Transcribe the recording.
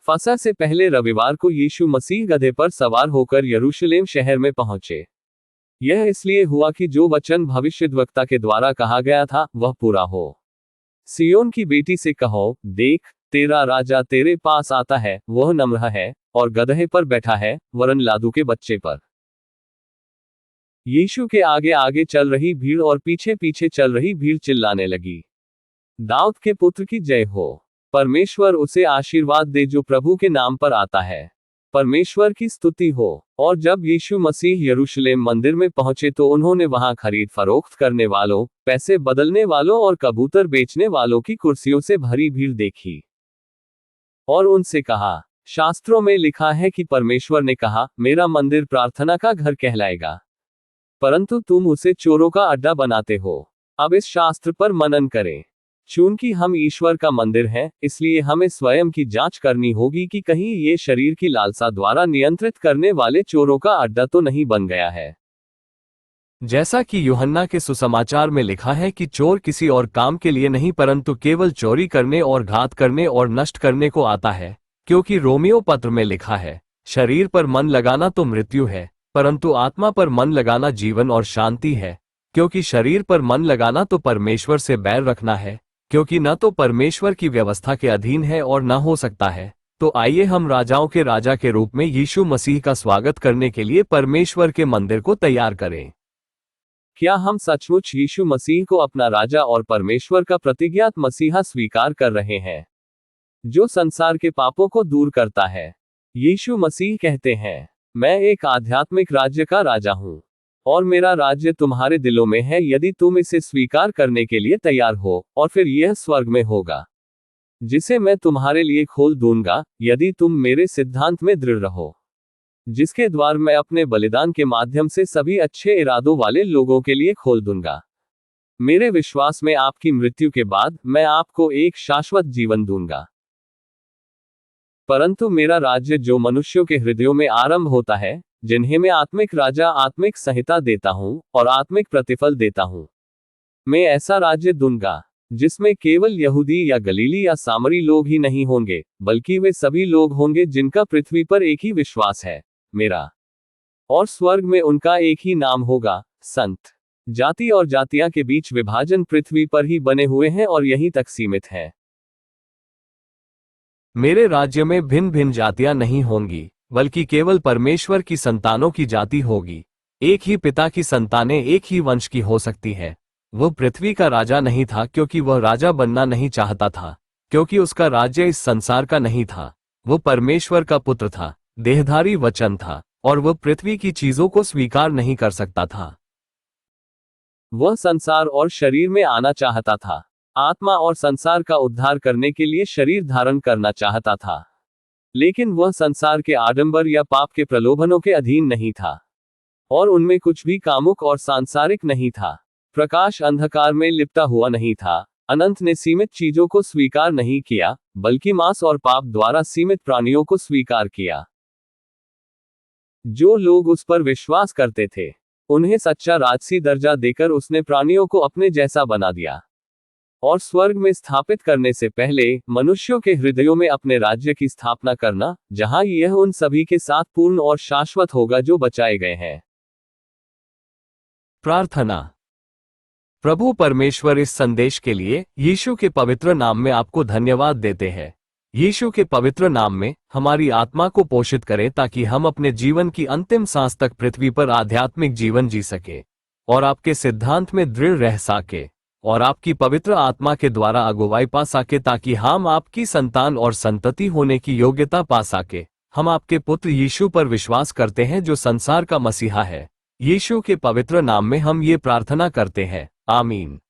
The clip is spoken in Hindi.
फसह से पहले रविवार को यीशु मसीह गधे पर सवार होकर यरूशलेम शहर में पहुंचे। यह इसलिए हुआ कि जो वचन भविष्यद्वक्ता के द्वारा कहा गया था वह पूरा हो। सियोन की बेटी से कहो, देख तेरा राजा तेरे पास आता है, वह नम्र है और गधे पर बैठा है, वरन लादू के बच्चे पर। यीशु के आगे आगे चल रही भीड़ और पीछे पीछे चल रही भीड़ चिल्लाने लगी, दाऊद के पुत्र की जय हो। परमेश्वर उसे आशीर्वाद दे जो प्रभु के नाम पर आता है। परमेश्वर की स्तुति हो। और जब यीशु मसीह यरूशलेम मंदिर में पहुंचे तो उन्होंने वहां खरीद फरोख्त करने वालों, पैसे बदलने वालों और कबूतर बेचने वालों की कुर्सियों से भरी भीड़ देखी और उनसे कहा, शास्त्रों में लिखा है कि परमेश्वर ने कहा, मेरा मंदिर प्रार्थना का घर कहलाएगा, परंतु तुम उसे चोरों का अड्डा बनाते हो। अब इस शास्त्र पर मनन करें। चूंकि हम ईश्वर का मंदिर हैं, इसलिए हमें स्वयं की जांच करनी होगी कि कहीं ये शरीर की लालसा द्वारा नियंत्रित करने वाले चोरों का अड्डा तो नहीं बन गया है। जैसा कि यूहन्ना के सुसमाचार में लिखा है कि चोर किसी और काम के लिए नहीं परंतु केवल चोरी करने और घात करने और नष्ट करने को आता है। क्योंकि रोमियो पत्र में लिखा है, शरीर पर मन लगाना तो मृत्यु है, परंतु आत्मा पर मन लगाना जीवन और शांति है। क्योंकि शरीर पर मन लगाना तो परमेश्वर से बैर रखना है, क्योंकि न तो परमेश्वर की व्यवस्था के अधीन है और न हो सकता है। तो आइए हम राजाओं के राजा के रूप में यीशु मसीह का स्वागत करने के लिए परमेश्वर के मंदिर को तैयार करें। क्या हम सचमुच यीशु मसीह को अपना राजा और परमेश्वर का प्रतिज्ञात मसीहा स्वीकार कर रहे हैं, जो संसार के पापों को दूर करता है? यीशु मसीह कहते हैं, मैं एक आध्यात्मिक राज्य का राजा हूं और मेरा राज्य तुम्हारे दिलों में है यदि तुम इसे स्वीकार करने के लिए तैयार हो, और फिर यह स्वर्ग में होगा, जिसे मैं तुम्हारे लिए खोल दूंगा यदि तुम मेरे सिद्धांत में दृढ़ रहो, जिसके द्वार मैं अपने बलिदान के माध्यम से सभी अच्छे इरादों वाले लोगों के लिए खोल दूंगा। मेरे विश्वास में आपकी मृत्यु के बाद मैं आपको एक शाश्वत जीवन दूंगा। परंतु मेरा राज्य जो मनुष्यों के हृदयों में आरंभ होता है, जिन्हें मैं आत्मिक राजा आत्मिक संहिता देता हूं और आत्मिक प्रतिफल देता हूं, मैं ऐसा राज्य दूंगा जिसमें केवल यहूदी या गलीली या सामरी लोग ही नहीं होंगे, बल्कि वे सभी लोग होंगे जिनका पृथ्वी पर एक ही विश्वास है, मेरा। और स्वर्ग में उनका एक ही नाम होगा, संत। जाति और जातियां के बीच विभाजन पृथ्वी पर ही बने हुए हैं और यहीं तक सीमित है। मेरे राज्य में भिन्न भिन्न जातियां नहीं होंगी, बल्कि केवल परमेश्वर की संतानों की जाति होगी। एक ही पिता की संतानें एक ही वंश की हो सकती है। वह पृथ्वी का राजा नहीं था क्योंकि वह राजा बनना नहीं चाहता था, क्योंकि उसका राज्य इस संसार का नहीं था। वह परमेश्वर का पुत्र था, देहधारी वचन था, और वह पृथ्वी की चीजों को स्वीकार नहीं कर सकता था। वह संसार और शरीर में आना चाहता था, आत्मा और संसार का उद्धार करने के लिए शरीर धारण करना चाहता था, लेकिन वह संसार के आडंबर या पाप के प्रलोभनों के अधीन नहीं था, और उनमें कुछ भी कामुक और सांसारिक नहीं था। प्रकाश अंधकार में लिपटा हुआ नहीं था। अनंत ने सीमित चीजों को स्वीकार नहीं किया, बल्कि मांस और पाप द्वारा सीमित प्राणियों को स्वीकार किया। जो लोग उस पर विश्वास करते थे, उन्हें सच्चा राजसी दर्जा देकर उसने प्राणियों को अपने जैसा बना दिया, और स्वर्ग में स्थापित करने से पहले मनुष्यों के हृदयों में अपने राज्य की स्थापना करना, जहां यह उन सभी के साथ पूर्ण और शाश्वत होगा जो बचाए गए हैं। प्रार्थना। प्रभु परमेश्वर, इस संदेश के लिए यीशु के पवित्र नाम में आपको धन्यवाद देते हैं। यीशु के पवित्र नाम में हमारी आत्मा को पोषित करें ताकि हम अपने जीवन की अंतिम सांस तक पृथ्वी पर आध्यात्मिक जीवन जी सके और आपके सिद्धांत में दृढ़ रह सके और आपकी पवित्र आत्मा के द्वारा अगुवाई पा सके, ताकि हम आपकी संतान और संतति होने की योग्यता पा सके। हम आपके पुत्र यीशु पर विश्वास करते हैं जो संसार का मसीहा है। यीशु के पवित्र नाम में हम ये प्रार्थना करते हैं, आमीन।